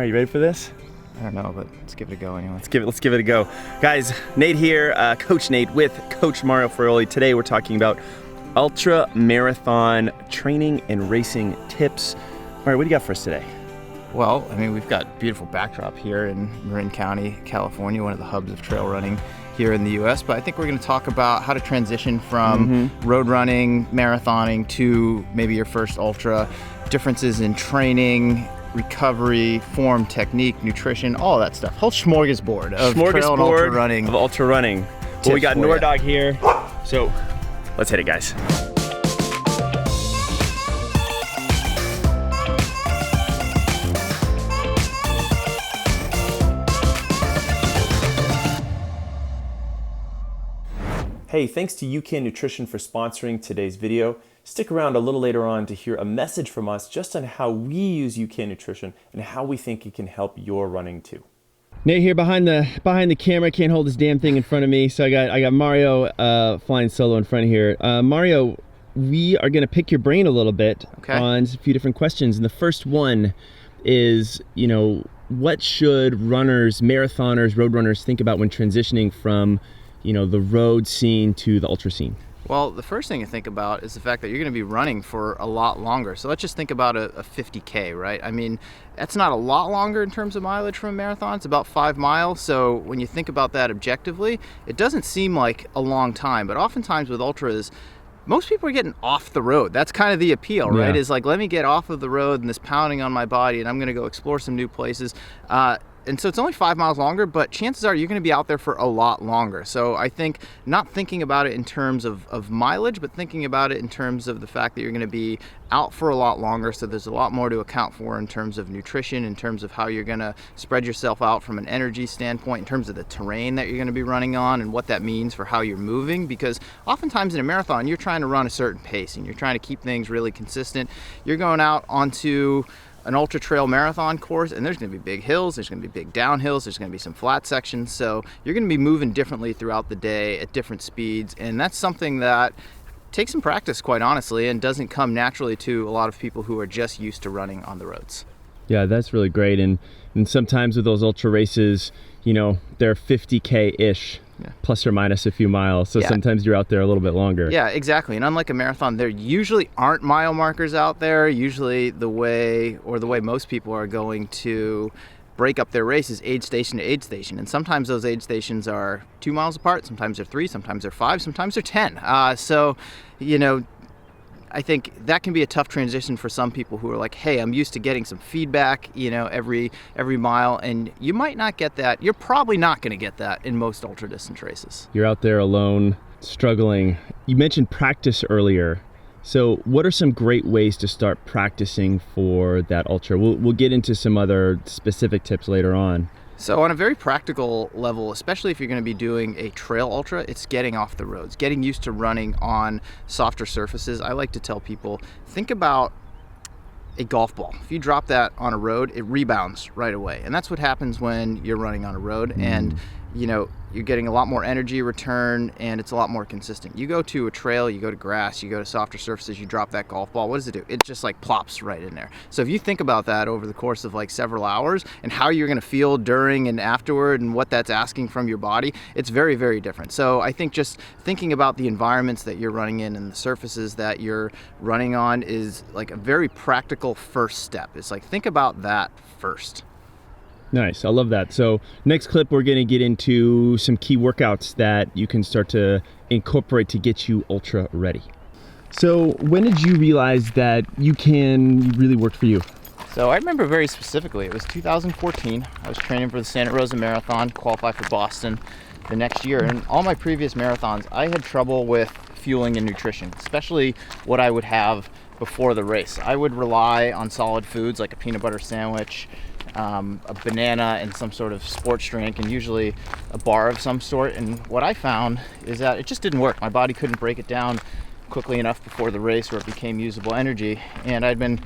right, you ready for this? I don't know, but let's give it a go anyway. Let's give it a go. Guys, Nate here, Coach Nate with Coach Mario Fraioli. Today we're talking about ultra marathon training and racing tips. All right, what do you got for us today? Well, I mean, we've got beautiful backdrop here in Marin County, California, one of the hubs of trail running here in the US, but I think we're going to talk about how to transition from road running, marathoning to maybe your first ultra, differences in training, recovery, form, technique, nutrition, all that stuff. Whole smorgasbord of trail and ultra running. Well, we got Nordog here, so let's hit it, guys. Hey, thanks to UCAN Nutrition for sponsoring today's video. Stick around a little later on to hear a message from us just on how we use UCAN Nutrition and how we think it can help your running too. Nate here behind the camera, can't hold this damn thing in front of me, so I got Mario flying solo in front of here. Mario, we are gonna pick your brain a little bit on a few different questions, and the first one is, what should runners, marathoners, road runners think about when transitioning from the road scene to the ultra scene? Well, the first thing to think about is the fact that you're going to be running for a lot longer. So let's just think about a 50K, right? I mean, that's not a lot longer in terms of mileage from a marathon. It's about 5 miles. So when you think about that objectively, it doesn't seem like a long time. But oftentimes with ultras, most people are getting off the road. That's kind of the appeal, right? Is like, let me get off of the road and this pounding on my body, and I'm going to go explore some new places. And so it's only 5 miles longer, but chances are you're going to be out there for a lot longer. So I think not thinking about it in terms of mileage, but thinking about it in terms of the fact that you're going to be out for a lot longer. So there's a lot more to account for in terms of nutrition, in terms of how you're going to spread yourself out from an energy standpoint, in terms of the terrain that you're going to be running on and what that means for how you're moving. Because oftentimes in a marathon, you're trying to run a certain pace and you're trying to keep things really consistent. You're going out onto an ultra trail marathon course, and there's going to be big hills, there's going to be big downhills, there's going to be some flat sections, so you're going to be moving differently throughout the day at different speeds, and that's something that takes some practice, quite honestly, and doesn't come naturally to a lot of people who are just used to running on the roads. Yeah, that's really great. And sometimes with those ultra races, they're 50K-ish, plus or minus a few miles. So sometimes you're out there a little bit longer. Yeah, exactly. And unlike a marathon, there usually aren't mile markers out there. Usually the way most people are going to break up their race is aid station to aid station. And sometimes those aid stations are 2 miles apart, sometimes they're 3, sometimes they're 5, sometimes they're 10. I think that can be a tough transition for some people who are like, hey, I'm used to getting some feedback, every mile, and you might not get that. You're probably not going to get that in most ultra distance races. You're out there alone, struggling. You mentioned practice earlier. So what are some great ways to start practicing for that ultra? We'll get into some other specific tips later on. So on a very practical level, especially if you're going to be doing a trail ultra, it's getting off the roads, getting used to running on softer surfaces. I like to tell people, think about a golf ball. If you drop that on a road, it rebounds right away. And that's what happens when you're running on a road. And you're getting a lot more energy return, and it's a lot more consistent. You go to a trail, you go to grass, you go to softer surfaces, you drop that golf ball, what does it do? It just like plops right in there. So if you think about that over the course of like several hours and how you're going to feel during and afterward and what that's asking from your body, it's very, very different. So I think just thinking about the environments that you're running in and the surfaces that you're running on is like a very practical first step. It's like, think about that first. Nice, I love that. So next clip, we're gonna get into some key workouts that you can start to incorporate to get you ultra ready. So when did you realize that UCAN really worked for you? So I remember very specifically, it was 2014. I was training for the Santa Rosa Marathon, qualified for Boston the next year. And all my previous marathons, I had trouble with fueling and nutrition, especially what I would have before the race. I would rely on solid foods like a peanut butter sandwich, a banana, and some sort of sports drink, and usually a bar of some sort. And what I found is that it just didn't work. My body couldn't break it down quickly enough before the race where it became usable energy. And I'd been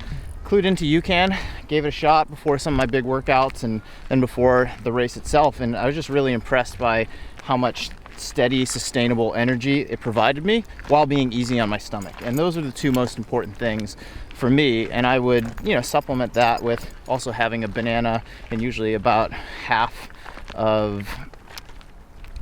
clued into UCAN, gave it a shot before some of my big workouts and then before the race itself, and I was just really impressed by how much steady, sustainable energy it provided me while being easy on my stomach. And those are the two most important things for me. And I would, supplement that with also having a banana and usually about half of,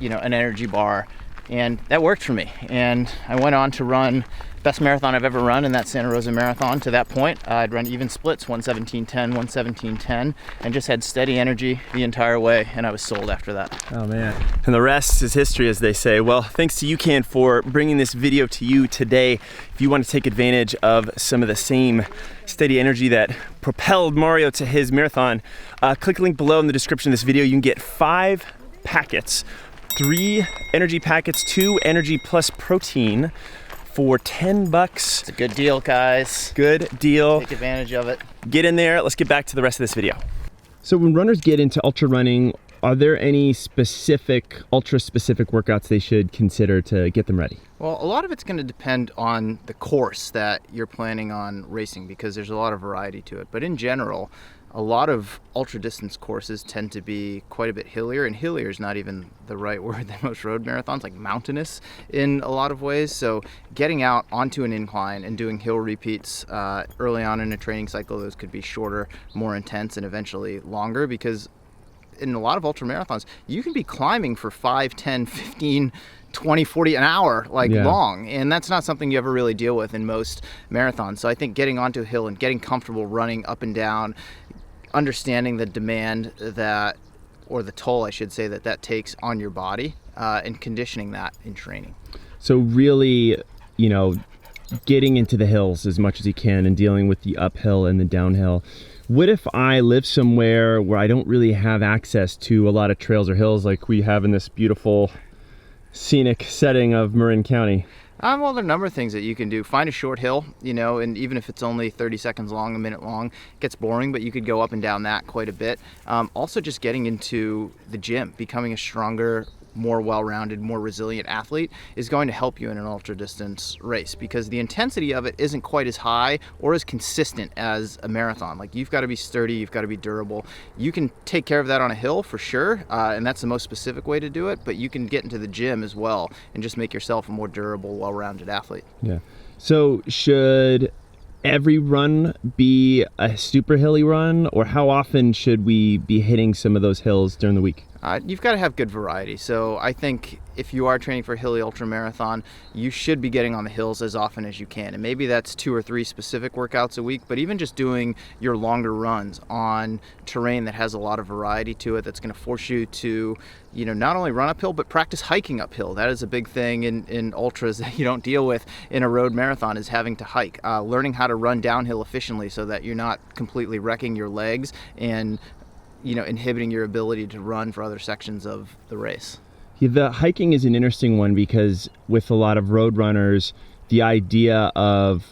an energy bar. And that worked for me. And I went on to run best marathon I've ever run in that Santa Rosa Marathon. To that point, I'd run even splits, 1:17:10, 1:17:10, and just had steady energy the entire way, and I was sold after that. Oh man. And the rest is history, as they say. Well, thanks to UCAN for bringing this video to you today. If you want to take advantage of some of the same steady energy that propelled Mario to his marathon, click the link below in the description of this video. You can get 5 packets, 3 energy packets, 2 energy plus protein, for $10. It's a good deal, guys. Good deal. Take advantage of it. Get in there. Let's get back to the rest of this video. So when runners get into ultra running, are there any ultra specific workouts they should consider to get them ready? Well, a lot of it's going to depend on the course that you're planning on racing, because there's a lot of variety to it. But in general, a lot of ultra distance courses tend to be quite a bit hillier, and hillier is not even the right word than most road marathons, like mountainous in a lot of ways. So getting out onto an incline and doing hill repeats early on in a training cycle, those could be shorter, more intense, and eventually longer, because in a lot of ultra marathons, you can be climbing for 5, 10, 15, 20, 40 an hour, long, and that's not something you ever really deal with in most marathons. So I think getting onto a hill and getting comfortable running up and down, understanding the demand or the toll, I should say, that takes on your body, and conditioning that in training. So really, getting into the hills as much as you can and dealing with the uphill and the downhill. What if I live somewhere where I don't really have access to a lot of trails or hills like we have in this beautiful scenic setting of Marin County? Well, there are a number of things that you can do. Find a short hill, and even if it's only 30 seconds long, a minute long, it gets boring, but you could go up and down that quite a bit. Also, just getting into the gym, becoming a stronger, more well-rounded, more resilient athlete is going to help you in an ultra distance race, because the intensity of it isn't quite as high or as consistent as a marathon. Like, you've got to be sturdy, you've got to be durable. You can take care of that on a hill for sure, and that's the most specific way to do it, but you can get into the gym as well and just make yourself a more durable, well-rounded athlete. Yeah. So should every run be a super hilly run, or how often should we be hitting some of those hills during the week? You've got to have good variety. So I think if you are training for a hilly ultra marathon, you should be getting on the hills as often as you can. And maybe that's 2 or 3 specific workouts a week, but even just doing your longer runs on terrain that has a lot of variety to it, that's going to force you to, not only run uphill, but practice hiking uphill. That is a big thing in ultras that you don't deal with in a road marathon, is having to hike. Learning how to run downhill efficiently so that you're not completely wrecking your legs and inhibiting your ability to run for other sections of the race. Yeah, the hiking is an interesting one, because with a lot of road runners, the idea of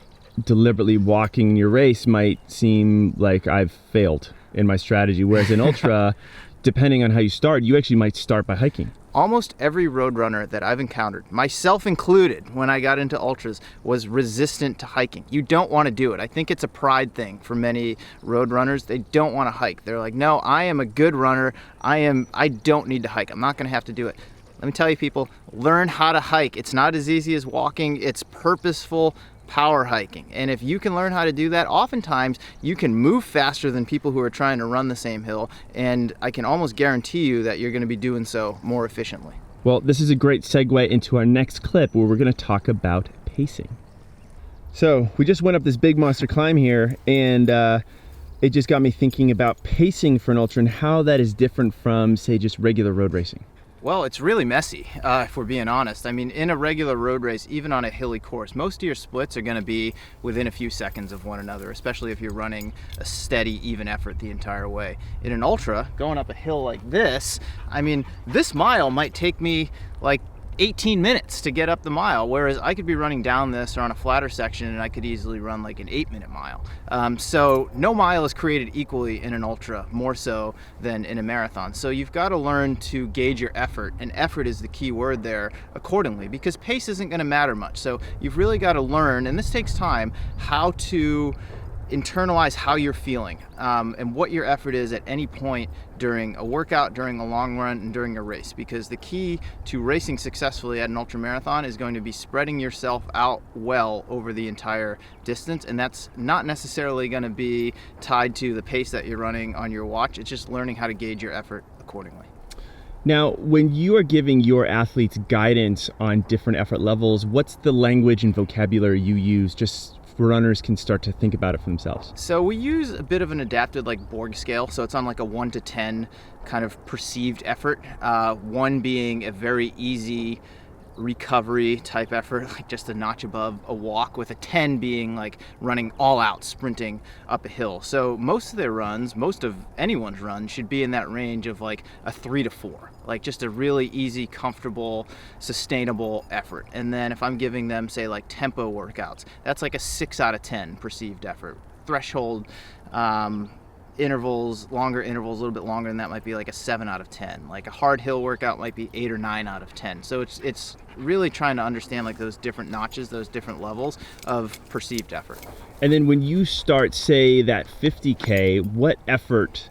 deliberately walking your race might seem like I've failed in my strategy. Whereas in ultra, depending on how you start, you actually might start by hiking. Almost every road runner that I've encountered, myself included, when I got into ultras, was resistant to hiking. You don't want to do it. I think it's a pride thing for many road runners. They don't want to hike. They're like, no, I am a good runner. I don't need to hike. I'm not going to have to do it. Let me tell you, people, learn how to hike. It's not as easy as walking. It's purposeful power hiking. And if you can learn how to do that, oftentimes you can move faster than people who are trying to run the same hill. And I can almost guarantee you that you're going to be doing so more efficiently. Well, this is a great segue into our next clip, where we're going to talk about pacing. So we just went up this big monster climb here, and it just got me thinking about pacing for an ultra and how that is different from, say, just regular road racing. Well, it's really messy, if we're being honest. I mean, in a regular road race, even on a hilly course, most of your splits are going to be within a few seconds of one another, especially if you're running a steady, even effort the entire way. In an ultra, going up a hill like this, I mean, this mile might take me like 18 minutes to get up the mile, whereas I could be running down this or on a flatter section and I could easily run like an 8-minute mile. So no mile is created equally in an ultra, more so than in a marathon. So you've got to learn to gauge your effort, and effort is the key word there, accordingly, because pace isn't going to matter much. So you've really got to learn, and this takes time, how to internalize how you're feeling and what your effort is at any point during a workout, during a long run, and during a race. Because the key to racing successfully at an ultramarathon is going to be spreading yourself out well over the entire distance, and that's not necessarily going to be tied to the pace that you're running on your watch. It's just learning how to gauge your effort accordingly. Now, when you are giving your athletes guidance on different effort levels, what's the language and vocabulary you use just runners can start to think about it for themselves? So we use a bit of an adapted like Borg scale. So it's on like a 1 to 10 kind of perceived effort. 1 being a very easy recovery type effort, like just a notch above a walk, with a 10 being like running all out, sprinting up a hill. So most of their runs, most of anyone's run, should be in that range of like a 3 to 4, like just a really easy, comfortable, sustainable effort. And then if I'm giving them, say, like tempo workouts, that's like a 6 out of 10 perceived effort. Threshold intervals, longer intervals, a little bit longer than that, might be like a 7 out of 10. Like a hard hill workout might be 8 or 9 out of 10. So it's really trying to understand like those different notches, those different levels of perceived effort. And then when you start, say, that 50K, what effort,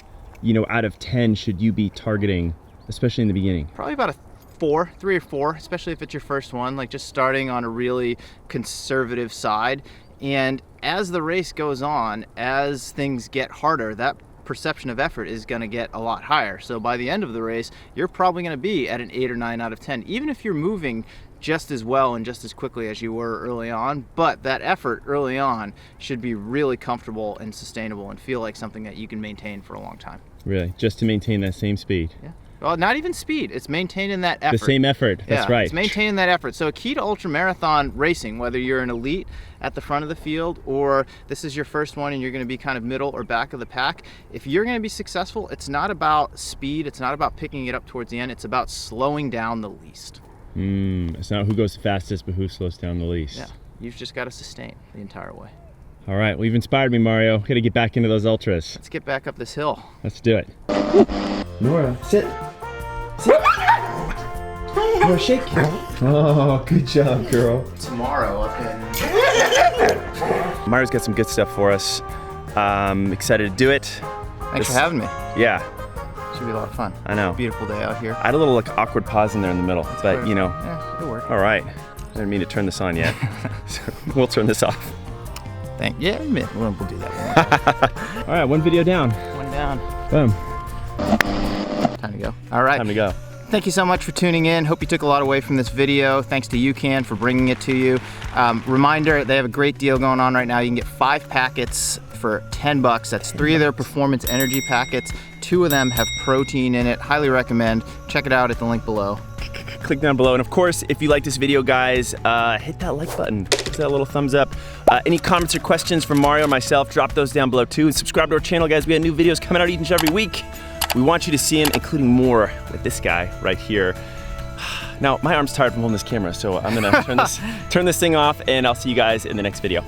out of 10 should you be targeting, especially in the beginning? Probably about a 3 or 4, especially if it's your first one, like just starting on a really conservative side. And as the race goes on, as things get harder, that perception of effort is going to get a lot higher. So by the end of the race, you're probably going to be at an 8 or 9 out of 10, even if you're moving just as well and just as quickly as you were early on. But that effort early on should be really comfortable and sustainable and feel like something that you can maintain for a long time. Really? Just to maintain that same speed? Yeah. Well, not even speed. It's maintaining that effort. The same effort. That's right. It's maintaining that effort. So a key to ultramarathon racing, whether you're an elite at the front of the field or this is your first one and you're going to be kind of middle or back of the pack, if you're going to be successful, it's not about speed. It's not about picking it up towards the end. It's about slowing down the least. It's not who goes the fastest, but who slows down the least. Yeah. You've just got to sustain the entire way. All right. Well, you've inspired me, Mario. Got to get back into those ultras. Let's get back up this hill. Let's do it. Nora, sit. Sit. Nora, shake. Oh, good job, girl. Tomorrow up in... Mario's got some good stuff for us. Excited to do it. Thanks for having me. Yeah. Should be a lot of fun. I know. Beautiful day out here. I had a little like awkward pause in there in the middle, but Yeah, it'll work. All right. I didn't mean to turn this on yet. So we'll turn this off. Yeah, we'll do that. All right, one video down. One down. Boom. Time to go. All right. Time to go. Thank you so much for tuning in. Hope you took a lot away from this video. Thanks to UCAN for bringing it to you. Reminder, they have a great deal going on right now. You can get 5 packets for $10. That's 3 of their performance energy packets. 2 of them have protein in it. Highly recommend. Check it out at the link below. Click down below. And of course, if you like this video, guys, hit that like button. Hit that little thumbs up. Any comments or questions from Mario or myself, drop those down below too. And subscribe to our channel, guys. We have new videos coming out each and every week. We want you to see them, including more with this guy right here. Now, my arm's tired from holding this camera, so I'm gonna turn this thing off, and I'll see you guys in the next video.